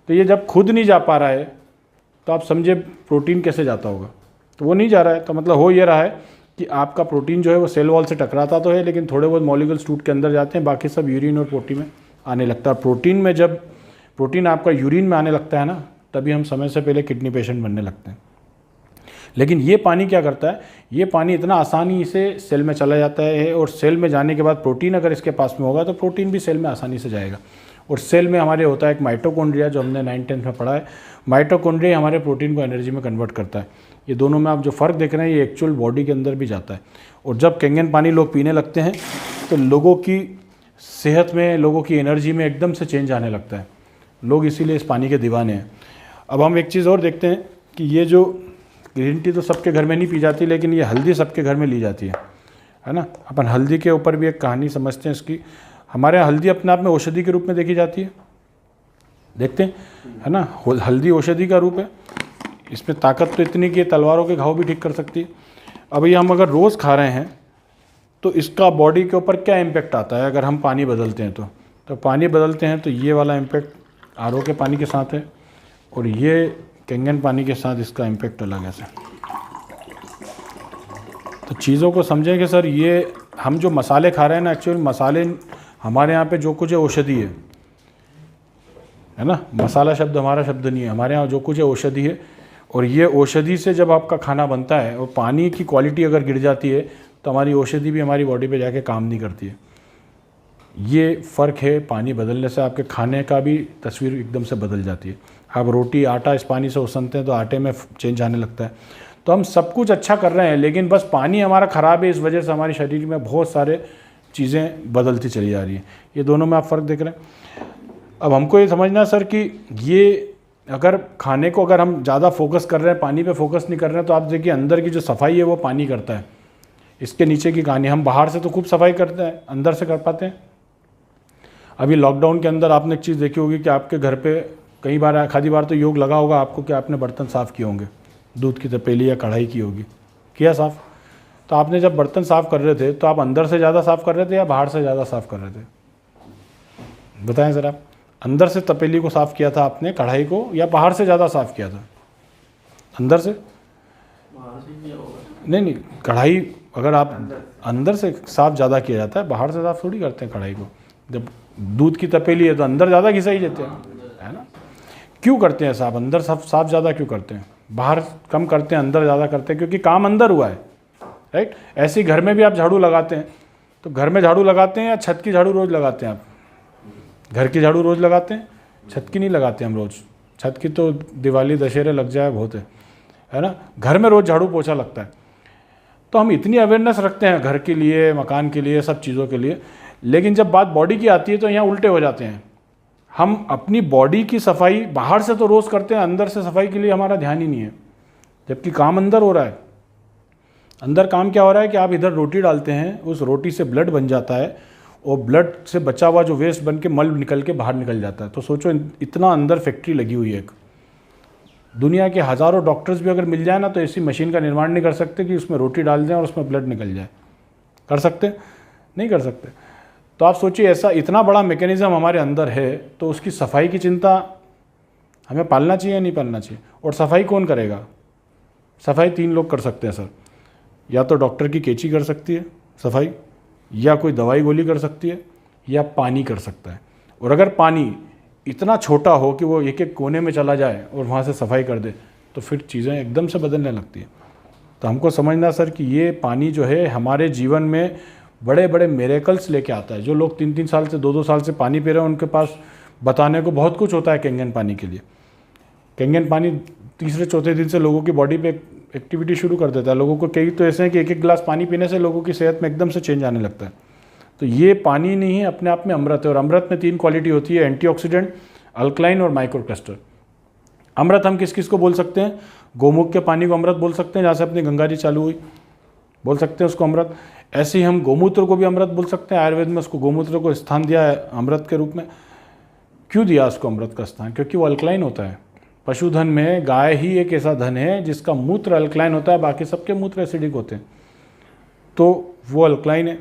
तो ये जब खुद नहीं जा पा रहा है तो आप समझे प्रोटीन कैसे जाता होगा? तो वो नहीं जा रहा है, तो मतलब हो ये रहा है कि आपका प्रोटीन जो है वो सेल वॉल से टकराता तो है, लेकिन थोड़े बहुत मॉलिक्यूल्स टूट के अंदर जाते हैं, बाकी सब यूरिन और पोटी में आने लगता है। प्रोटीन में जब प्रोटीन आपका यूरिन में आने लगता है ना, तभी हम समय से पहले किडनी पेशेंट बनने लगते हैं। लेकिन ये पानी क्या करता है, ये पानी इतना आसानी से सेल में चला जाता है, और सेल में जाने के बाद प्रोटीन अगर इसके पास में होगा तो प्रोटीन भी सेल में आसानी से जाएगा। और सेल में हमारे होता है एक माइटोकॉन्ड्रिया, जो हमने 9th-10th में पढ़ा है। माइटोकॉन्ड्रिया हमारे प्रोटीन को एनर्जी में कन्वर्ट करता है। ये दोनों में आप जो फ़र्क देख रहे हैं, ये एक्चुअल बॉडी के अंदर भी जाता है। और जब कैंगन पानी लोग पीने लगते हैं तो लोगों की सेहत में, लोगों की एनर्जी में एकदम से चेंज आने लगता है। लोग इसीलिए इस पानी के दीवाने हैं। अब हम एक चीज़ और देखते हैं कि ये जो ग्रीन टी तो सबके घर में नहीं पी जाती, लेकिन ये हल्दी सबके घर में ली जाती है ना। अपन हल्दी के ऊपर भी एक कहानी समझते हैं इसकी। हमारे यहाँ हल्दी अपने आप में औषधि के रूप में देखी जाती है, देखते हैं, है ना। हल्दी औषधि का रूप है, इसमें ताकत तो इतनी कि तलवारों के घाव भी ठीक कर सकती है। अब ये हम अगर रोज़ खा रहे हैं तो इसका बॉडी के ऊपर क्या इम्पेक्ट आता है अगर हम पानी बदलते हैं तो पानी बदलते हैं तो ये वाला इम्पेक्ट आरओ के पानी के साथ है, और ये कैंगन पानी के साथ इसका इम्पेक्ट अलग है सर। तो चीज़ों को समझें कि सर ये हम जो मसाले खा रहे हैं ना, एक्चुअली मसाले हमारे यहाँ पे जो कुछ है औषधि है ना। मसाला शब्द हमारा शब्द नहीं है, हमारे यहाँ जो कुछ है औषधि है। और ये औषधि से जब आपका खाना बनता है और पानी की क्वालिटी अगर गिर जाती है तो हमारी औषधि भी हमारी बॉडी पे जाके काम नहीं करती है। ये फ़र्क है, पानी बदलने से आपके खाने का भी तस्वीर एकदम से बदल जाती है। आप रोटी आटा इस पानी से उसनते हैं तो आटे में चेंज आने लगता है। तो हम सब कुछ अच्छा कर रहे हैं, लेकिन बस पानी हमारा ख़राब है, इस वजह से हमारे शरीर में बहुत सारे चीज़ें बदलती चली जा रही हैं। ये दोनों में आप फ़र्क देख रहे हैं। अब हमको ये समझना है सर कि ये अगर खाने को अगर हम ज़्यादा फोकस कर रहे हैं, पानी पे फोकस नहीं कर रहे हैं, तो आप देखिए अंदर की जो सफाई है वो पानी करता है। इसके नीचे की कहानी, हम बाहर से तो खूब सफाई करते हैं, अंदर से कर पाते हैं? अभी लॉकडाउन के अंदर आपने एक चीज़ देखी होगी कि आपके घर पे कई बार आधी बार तो योग लगा होगा आपको कि आपने बर्तन साफ़ किए होंगे, दूध की तपेली या कढ़ाई की होगी, किया साफ़। तो आपने जब बर्तन साफ़ कर रहे थे तो आप अंदर से ज़्यादा साफ़ कर रहे थे या बाहर से ज़्यादा साफ़ कर रहे थे? बताएं ज़रा। अंदर से तपेली को साफ़ किया था आपने, कढ़ाई को, या बाहर से ज़्यादा साफ़ किया था? अंदर से? नहीं, कढ़ाई अगर आप अंदर से साफ़ ज़्यादा किया जाता है, बाहर से साफ़ थोड़ी करते हैं कढ़ाई को। जब दूध की तपेली है तो अंदर ज़्यादा घिसा ही देते हैं, है ना। क्यों करते हैं साफ़? अंदर साफ़ ज़्यादा क्यों करते हैं? बाहर कम करते हैं, अंदर ज़्यादा करते हैं, क्योंकि काम अंदर हुआ है, राइट। ऐसे ही घर में भी आप झाड़ू लगाते हैं, तो घर में झाड़ू लगाते हैं या छत की झाड़ू रोज़ लगाते हैं आप? घर की झाड़ू रोज़ लगाते हैं, छत की नहीं लगाते हम रोज़। छत की तो दिवाली दशहरे लग जाए बहुत है ना। घर में रोज़ झाड़ू पोछा लगता है। तो हम इतनी अवेयरनेस रखते हैं घर के लिए, मकान के लिए, सब चीज़ों के लिए, लेकिन जब बात बॉडी की आती है तो यहाँ उल्टे हो जाते हैं। हम अपनी बॉडी की सफाई बाहर से तो रोज़ करते हैं, अंदर से सफाई के लिए हमारा ध्यान ही नहीं है, जबकि काम अंदर हो रहा है। अंदर काम क्या हो रहा है कि आप इधर रोटी डालते हैं, उस रोटी से ब्लड बन जाता है, और ब्लड से बचा हुआ जो वेस्ट बन के मल निकल के बाहर निकल जाता है। तो सोचो इतना अंदर फैक्ट्री लगी हुई है एक। दुनिया के हज़ारों डॉक्टर्स भी अगर मिल जाए ना तो ऐसी मशीन का निर्माण नहीं कर सकते कि उसमें रोटी डाल दें और उसमें ब्लड निकल जाए। कर सकते? नहीं कर सकते। तो आप सोचिए, ऐसा इतना बड़ा मैकेनिज़्म हमारे अंदर है, तो उसकी सफाई की चिंता हमें पालना चाहिए या नहीं पालना चाहिए? और सफाई कौन करेगा? सफाई 3 लोग कर सकते हैं सर। या तो डॉक्टर की कैंची कर सकती है सफाई, या कोई दवाई गोली कर सकती है, या पानी कर सकता है। और अगर पानी इतना छोटा हो कि वो एक एक कोने में चला जाए और वहाँ से सफाई कर दे, तो फिर चीज़ें एकदम से बदलने लगती है। तो हमको समझना सर कि ये पानी जो है हमारे जीवन में बड़े बड़े मिरेकल्स लेके आता है। जो लोग 3-3 साल से 2-2 साल से पानी पी रहे हैं, उनके पास बताने को बहुत कुछ होता है कैंगन पानी के लिए। कैंगन पानी तीसरे चौथे दिन से लोगों की बॉडी पे एक्टिविटी शुरू कर देता है। लोगों को कई तो ऐसे हैं कि एक गिलास पानी पीने से लोगों की सेहत में एकदम से चेंज आने लगता है। तो ये पानी नहीं है, अपने आप में अमृत है। और अमृत में 3 क्वालिटी होती है, एंटीऑक्सीडेंट, अल्कलाइन और माइक्रोक्रिस्टल। अमृत हम किस किस को बोल सकते हैं? गौमुख के पानी को अमृत बोल सकते हैं, जहाँ से अपनी गंगा जी चालू हुई, बोल सकते हैं उसको अमृत। ऐसे ही हम गोमूत्र को भी अमृत बोल सकते हैं। आयुर्वेद में उसको गोमूत्र को स्थान दिया है अमृत के रूप में। क्यों दिया उसको अमृत का स्थान? क्योंकि वो अल्कलाइन होता है। पशुधन में गाय ही एक ऐसा धन है जिसका मूत्र अल्कलाइन होता है, बाकी सबके मूत्र एसिडिक होते हैं, तो वो अल्कलाइन है।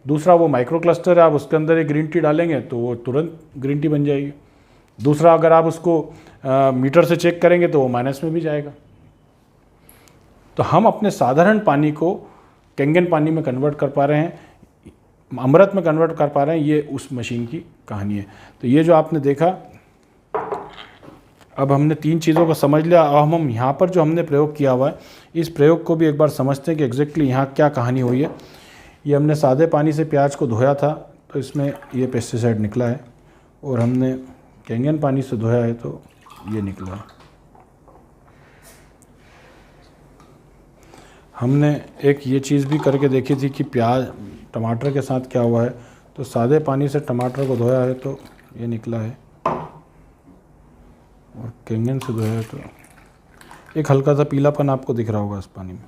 दूसरा, वो माइक्रो क्लस्टर है, आप उसके अंदर एक ग्रीन टी डालेंगे तो वो तुरंत ग्रीन टी बन जाएगी। दूसरा, अगर आप उसको मीटर से चेक करेंगे तो वो माइनस में भी जाएगा। तो हम अपने साधारण पानी को कैंगन पानी में कन्वर्ट कर पा रहे हैं, अमृत में कन्वर्ट कर पा रहे हैं, ये उस मशीन की कहानी है। तो ये जो आपने देखा, अब हमने 3 चीज़ों को समझ लिया। अब हम यहाँ पर जो हमने प्रयोग किया हुआ है, इस प्रयोग को भी एक बार समझते हैं कि एग्जैक्टली यहाँ क्या कहानी हुई है। ये हमने सादे पानी से प्याज को धोया था तो इसमें ये पेस्टिसाइड निकला है, और हमने कैंगन पानी से धोया है तो ये निकला है। हमने एक ये चीज़ भी करके देखी थी कि प्याज टमाटर के साथ क्या हुआ है, तो सादे पानी से टमाटर को धोया है तो ये निकला है, और कैंगन से धोया है तो एक हल्का सा पीलापन आपको दिख रहा होगा इस पानी में।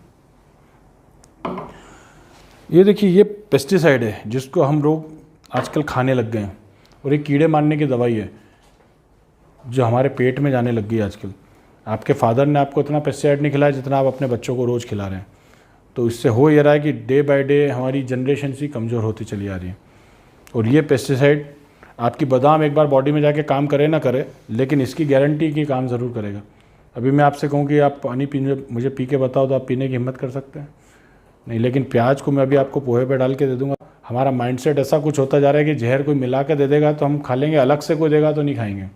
ये देखिए, ये पेस्टिसाइड है जिसको हम लोग आजकल खाने लग गए हैं, और ये कीड़े मारने की दवाई है जो हमारे पेट में जाने लग गई आजकल। आपके फादर ने आपको इतना पेस्टिसाइड नहीं खिलाया जितना आप अपने बच्चों को रोज़ खिला रहे हैं। तो इससे हो ये रहा है कि डे बाय डे हमारी जनरेशन सी कमज़ोर होती चली आ रही है। और ये पेस्टिसाइड, आपकी बादाम एक बार बॉडी में जाके काम करे ना करे, लेकिन इसकी गारंटी कि काम ज़रूर करेगा। अभी मैं आपसे कहूँ कि आप पानी पीने, मुझे पी के बताओ, तो आप पीने की हिम्मत कर सकते हैं? नहीं। लेकिन प्याज को मैं अभी आपको पोहे पे डाल के दे दूंगा। हमारा माइंडसेट ऐसा कुछ होता जा रहा है कि जहर कोई मिला के दे देगा तो हम खा लेंगे, अलग से कोई देगा तो नहीं खाएंगे।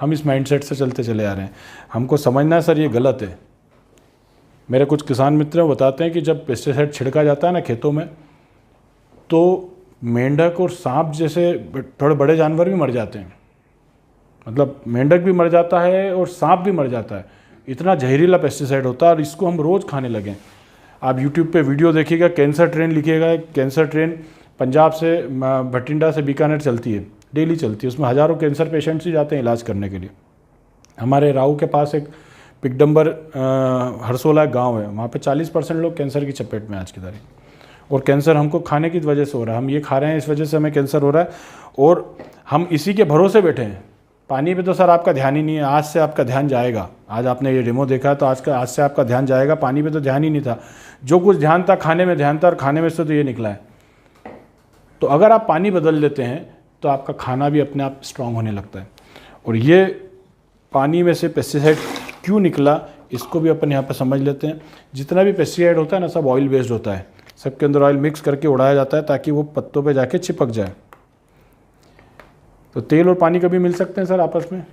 हम इस माइंडसेट से चलते चले आ रहे हैं। हमको समझना है सर ये गलत है। मेरे कुछ किसान मित्र बताते हैं कि जब पेस्टिसाइड छिड़का जाता है ना खेतों में, तो मेंढक और सांप जैसे थोड़े बड़े जानवर भी मर जाते हैं। मतलब मेंढक भी मर जाता है और सांप भी मर जाता है। इतना जहरीला पेस्टिसाइड होता है, और इसको हम रोज़ खाने लगे। आप YouTube पे वीडियो देखिएगा, कैंसर ट्रेन लिखिएगा। कैंसर ट्रेन पंजाब से, भटिंडा से बीकानेर चलती है, डेली चलती है। उसमें हज़ारों कैंसर पेशेंट्स ही जाते हैं इलाज करने के लिए। हमारे राऊ के पास एक पिकडम्बर हरसोला गांव है, वहाँ पे 40% लोग कैंसर की चपेट में आज की तारीख। और कैंसर हमको खाने की वजह से हो रहा है। हम ये खा रहे हैं, इस वजह से हमें कैंसर हो रहा है, और हम इसी के भरोसे बैठे हैं। पानी पे तो सर आपका ध्यान ही नहीं है। आज से आपका ध्यान जाएगा। आज आपने ये डेमो देखा तो आज से आपका ध्यान जाएगा। पानी पे तो ध्यान ही नहीं था। जो कुछ ध्यान था खाने में ध्यान था, और खाने में से तो ये निकला है। तो अगर आप पानी बदल लेते हैं तो आपका खाना भी अपने आप स्ट्रांग होने लगता है। और ये पानी में से पेस्टिसाइड क्यों निकला, इसको भी अपन यहाँ पर समझ लेते हैं। जितना भी पेस्टिसाइड होता है ना, सब ऑयल बेस्ड होता है। सबके अंदर ऑयल मिक्स करके उड़ाया जाता है ताकि वो पत्तों पे जाके चिपक जाए। तो तेल और पानी कभी मिल सकते हैं सर आपस में?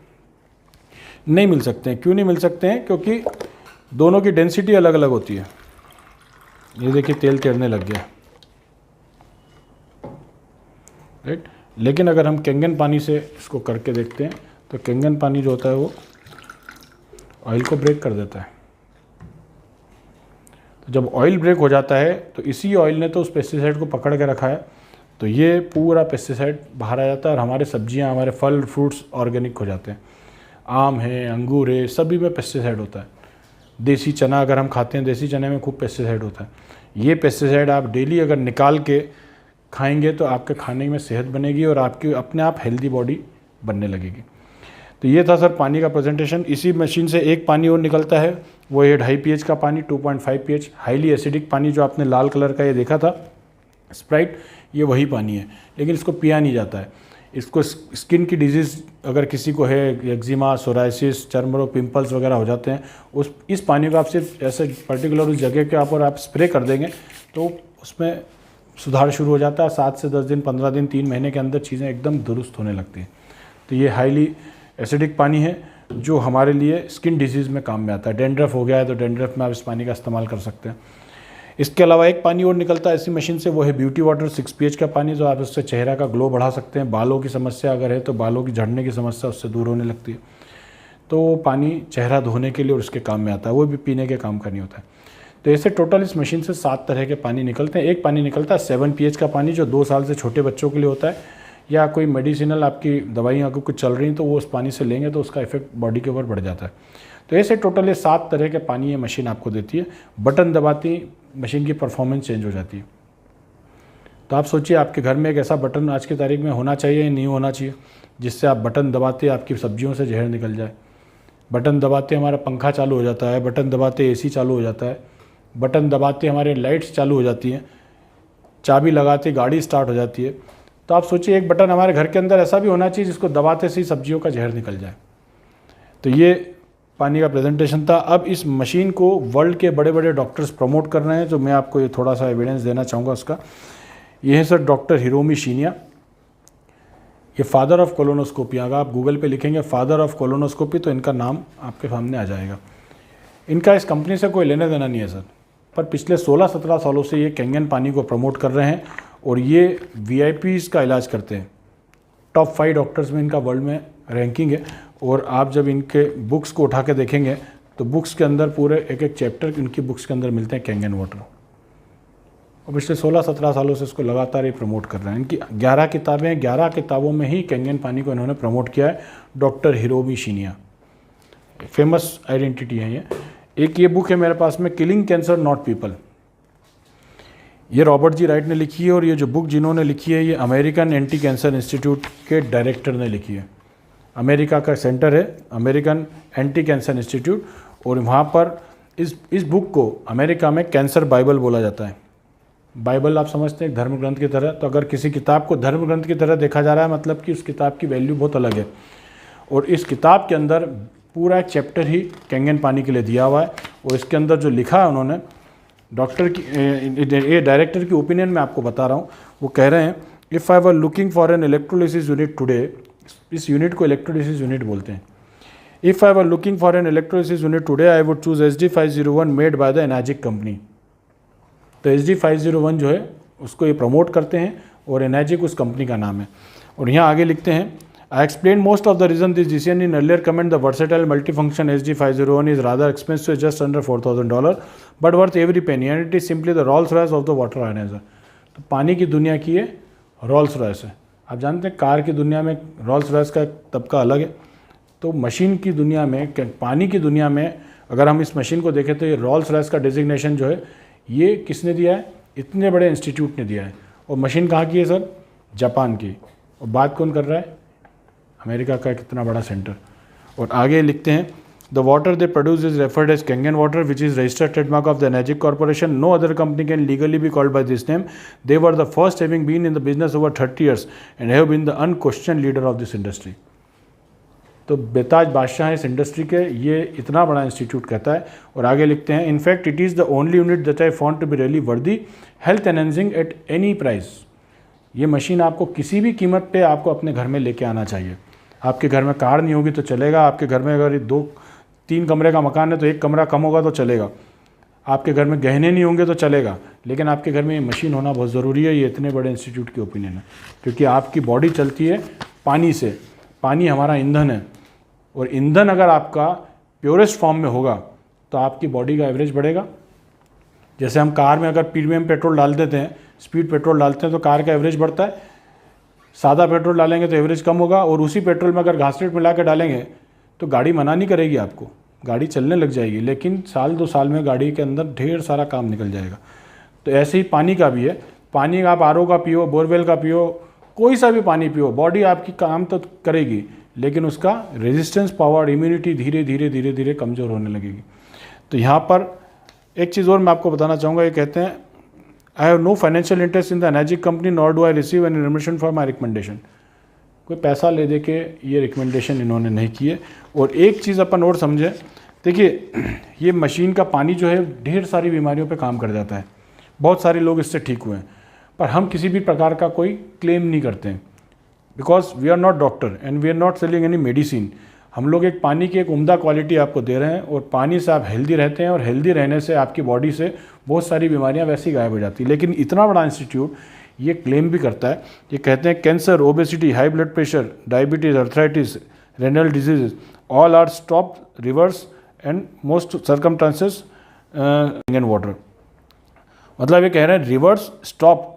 नहीं मिल सकते हैं। क्यों नहीं मिल सकते हैं? क्योंकि दोनों की डेंसिटी अलग अलग होती है। ये देखिए तेल तैरने लग गया, राइट। लेकिन अगर हम कैंगन पानी से इसको करके देखते हैं तो कैंगन पानी जो होता है वो ऑयल को ब्रेक कर देता है। तो जब ऑयल ब्रेक हो जाता है तो इसी ऑयल ने तो उस पेस्टिसाइड को पकड़ के रखा है, तो ये पूरा पेस्टिसाइड बाहर आ जाता है, और हमारे सब्जियां, हमारे फल फ्रूट्स ऑर्गेनिक हो जाते हैं। आम है, अंगूर है, सभी में पेस्टिसाइड होता है। देसी चना अगर हम खाते हैं, देसी चने में खूब पेस्टिसाइड होता है। ये पेस्टिसाइड आप डेली अगर निकाल के खाएंगे तो आपके खाने में सेहत बनेगी, और आपकी अपने आप हेल्दी बॉडी बनने लगेगी। तो ये था सर पानी का प्रेजेंटेशन। इसी मशीन से एक पानी और निकलता है, वो ये 2.5 pH का पानी, 2.5 pH हाईली एसिडिक पानी, जो आपने लाल कलर का ये देखा था स्प्राइट, ये वही पानी है। लेकिन इसको पिया नहीं जाता है। इसको स्किन की डिजीज़ अगर किसी को है, एक्जिमा, सोराइसिस, चर्म रोग, पिंपल्स वगैरह हो जाते हैं, इस पानी को आप सिर्फ ऐसे पर्टिकुलर उस जगह के ऊपर आप स्प्रे कर देंगे तो उसमें सुधार शुरू हो जाता है। 7 से 10 दिन, 15 दिन, 3 महीने के अंदर चीज़ें एकदम दुरुस्त होने लगती हैं। तो ये हाईली एसिडिक पानी है जो हमारे लिए स्किन डिजीज़ में काम में आता है। डेंड्रफ हो गया है तो डेंड्रफ में आप इस पानी का इस्तेमाल कर सकते हैं। इसके अलावा एक पानी और निकलता है इसी मशीन से, वो है ब्यूटी वाटर 6 pH का पानी, जो आप उससे चेहरा का ग्लो बढ़ा सकते हैं। बालों की समस्या अगर है तो बालों की झड़ने की समस्या उससे दूर होने लगती है। तो वो पानी चेहरा धोने के लिए और उसके काम में आता है, वो भी पीने के काम का नहीं होता है। तो ऐसे टोटल इस मशीन से 7 तरह के पानी निकलते हैं। एक पानी निकलता है 7 pH का पानी, जो 2 साल से छोटे बच्चों के लिए होता है, या कोई मेडिसिनल आपकी दवाइयाँ अगर कुछ चल रही हैं तो वो उस पानी से लेंगे तो उसका इफेक्ट बॉडी के ऊपर बढ़ जाता है। तो ऐसे टोटल ये 7 तरह के पानी ये मशीन आपको देती है। बटन दबाती मशीन की परफॉर्मेंस चेंज हो जाती है। तो आप सोचिए आपके घर में एक ऐसा बटन आज की तारीख में होना चाहिए या नहीं होना चाहिए, जिससे आप बटन दबाते आपकी सब्जियों से जहर निकल जाए। बटन दबाते हमारा पंखा चालू हो जाता है, बटन दबाते एसी चालू हो जाता है, बटन दबाते हमारे लाइट्स चालू हो जाती हैं, चाबी लगाते गाड़ी स्टार्ट हो जाती है। तो आप सोचिए एक बटन हमारे घर के अंदर ऐसा भी होना चाहिए जिसको दबाते से ही सब्जियों का जहर निकल जाए। तो ये पानी का प्रेजेंटेशन था। अब इस मशीन को वर्ल्ड के बड़े बड़े डॉक्टर्स प्रमोट कर रहे हैं, तो मैं आपको ये थोड़ा सा एविडेंस देना चाहूँगा उसका। ये है सर डॉक्टर हिरोमी शिनिया, ये फादर ऑफ कोलोनोस्कोपी। अगर आप गूगल पे लिखेंगे फादर ऑफ कोलोनोस्कोपी तो इनका नाम आपके सामने आ जाएगा। इनका इस कंपनी से कोई लेना देना नहीं है सर, पर पिछले 16-17 सालों से ये कैंगन पानी को प्रमोट कर रहे हैं और ये VIPs का इलाज करते हैं। टॉप 5 डॉक्टर्स में इनका वर्ल्ड में रैंकिंग है। और आप जब इनके बुक्स को उठा के देखेंगे तो बुक्स के अंदर पूरे एक एक चैप्टर इनकी बुक्स के अंदर मिलते हैं कैंगन वाटर। और पिछले 16-17 सालों से इसको लगातार ही प्रमोट कर रहे हैं। इनकी 11 किताबें, 11 किताबों में ही कैंगन पानी को इन्होंने प्रमोट किया है। डॉक्टर हिरोमी शिनिया फेमस आइडेंटिटी है ये। एक ये बुक है मेरे पास में, किलिंग कैंसर नॉट पीपल, ये रॉबर्ट जी राइट ने लिखी है। और ये जो बुक जिन्होंने लिखी है ये अमेरिकन एंटी कैंसर इंस्टीट्यूट के डायरेक्टर ने लिखी है। अमेरिका का सेंटर है अमेरिकन एंटी कैंसर इंस्टीट्यूट, और वहाँ पर इस बुक को अमेरिका में कैंसर बाइबल बोला जाता है। बाइबल आप समझते हैं धर्म ग्रंथ की तरह, तो अगर किसी किताब को धर्म ग्रंथ की तरह देखा जा रहा है मतलब कि उस किताब की वैल्यू बहुत अलग है। और इस किताब के अंदर पूरा एक चैप्टर ही कैंगन पानी के लिए दिया हुआ है। और इसके अंदर जो लिखा है उन्होंने, डॉक्टर की ये डायरेक्टर की ओपिनियन में आपको बता रहा हूँ, वो कह रहे हैं if I were looking for an electrolysis unit today, इस यूनिट को इलेक्ट्रोलिसिस यूनिट बोलते हैं। If I were looking for an electrolysis unit today I would choose HD501 made by the Enagic company. तो HD501 जो है उसको ये promote करते हैं और एनाजिक उस कंपनी का नाम है। और यहाँ आगे लिखते हैं I explain most of the reason this decision in earlier comment the versatile multifunction HD501 is rather expensive just under $4,000 but worth every penny and it is simply the Rolls Royce of the water ionizer. तो पानी की दुनिया की ये Rolls Royce है। आप जानते हैं कार की दुनिया में रोल्स रॉयस का तबका अलग है। तो मशीन की दुनिया में, पानी की दुनिया में अगर हम इस मशीन को देखें तो ये रोल्स रॉयस का डेजिग्नेशन जो है ये किसने दिया है? इतने बड़े इंस्टीट्यूट ने दिया है। और मशीन कहाँ की है सर? जापान की। और बात कौन कर रहा है? अमेरिका का कितना बड़ा सेंटर। और आगे लिखते हैं the water they produce is referred as Kangen water which is registered trademark of the Enagic corporation. No other company can legally be called by this name. They were the first having been in the business over 30 years and have been the unquestion leader of this industry. तो बेताज बादशाह इस industry के, ये इतना बड़ा institute कहता है। और आगे लिखते हैं in fact it is the only unit that I found to be really worthy health enhancing at any price. ये मशीन आपको किसी भी कीमत पे आपको अपने घर में लेके आना चाहिए। आपके घर में कार नहीं होगी तो चलेगा, आपके घर में अगर 2-3 कमरे का मकान है तो एक कमरा कम होगा तो चलेगा, आपके घर में गहने नहीं होंगे तो चलेगा, लेकिन आपके घर में ये मशीन होना बहुत ज़रूरी है। ये इतने बड़े इंस्टीट्यूट की ओपिनियन है, क्योंकि आपकी बॉडी चलती है पानी से। पानी हमारा ईंधन है, और ईंधन अगर आपका प्योरेस्ट फॉर्म में होगा तो आपकी बॉडी का एवरेज बढ़ेगा। जैसे हम कार में अगर प्रीमियम पेट्रोल डाल देते हैं, स्पीड पेट्रोल डालते हैं तो कार का एवरेज बढ़ता है। सादा पेट्रोल डालेंगे तो एवरेज कम होगा, और उसी पेट्रोल में अगर घासलेट मिला के डालेंगे तो गाड़ी मना नहीं करेगी आपको, गाड़ी चलने लग जाएगी, लेकिन 1-2 साल में गाड़ी के अंदर ढेर सारा काम निकल जाएगा। तो ऐसे ही पानी का भी है। पानी आप RO का पियो, बोरवेल का पियो, कोई सा भी पानी पियो, बॉडी आपकी काम तो करेगी, लेकिन उसका रेजिस्टेंस पावर, इम्यूनिटी धीरे धीरे कमज़ोर होने लगेगी। तो यहाँ पर एक चीज़ और मैं आपको बताना चाहूँगा। ये कहते हैं I have no financial interest in the Enagic company nor do I receive any remuneration for my recommendation. कोई पैसा ले दे के ये रिकमेंडेशन इन्होंने नहीं किए। और एक चीज़ अपन और समझें, देखिए ये मशीन का पानी जो है ढेर सारी बीमारियों पे काम कर जाता है, बहुत सारे लोग इससे ठीक हुए हैं, पर हम किसी भी प्रकार का कोई क्लेम नहीं करते हैं, because we are not doctor and we are not selling any medicine. हम लोग एक पानी की एक उम्दा क्वालिटी आपको दे रहे हैं, और पानी से आप हेल्दी रहते हैं, और हेल्दी रहने से आपकी बॉडी से बहुत सारी बीमारियां वैसे ही गायब हो जाती है। लेकिन इतना बड़ा इंस्टीट्यूट ये क्लेम भी करता है, ये कहते हैं cancer, obesity, high blood pressure, diabetes, arthritis, renal disease all are stop, reverse and most circumstances in water. मतलब ये कह रहे हैं रिवर्स, स्टॉप,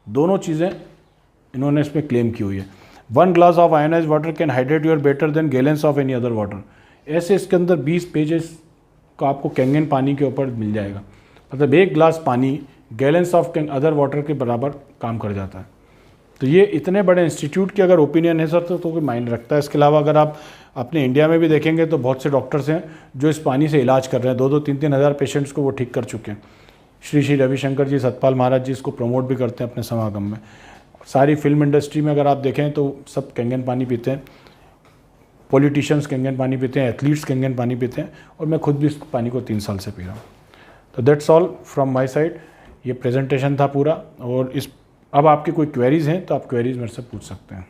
दोनों चीज़ें इन्होंने इसमें क्लेम की हुई है। 1 glass of ionized water can hydrate you better than gallons of any other water। ऐसे इसके अंदर 20 पेजेस का आपको कैंगन पानी के ऊपर मिल जाएगा। मतलब एक गिलास पानी गैलेंस ऑफ अदर वाटर के बराबर काम कर जाता है। तो ये इतने बड़े इंस्टीट्यूट की अगर ओपिनियन है सर तो कोई मायने रखता है। इसके अलावा अगर आप अपने इंडिया में भी देखेंगे तो बहुत से डॉक्टर्स हैं जो इस पानी से इलाज कर रहे हैं, 2-2, 3-3 हज़ार पेशेंट्स को वो ठीक कर चुके हैं। श्री श्री रविशंकर जी, सतपाल महाराज जी इसको प्रमोट भी करते हैं अपने समागम में। सारी फिल्म इंडस्ट्री में अगर आप देखें तो सब कैंगन पानी पीते हैं, पॉलिटिशियंस कैंगन पानी पीते हैं, एथलीट्स कैंगन पानी पीते हैं, और मैं खुद भी इस पानी को 3 साल से पी रहा हूँ। तो that's all from my side. ये प्रेजेंटेशन था पूरा, और अब आपकी कोई क्वेरीज़ हैं तो आप क्वेरीज़ मेरे से पूछ सकते हैं।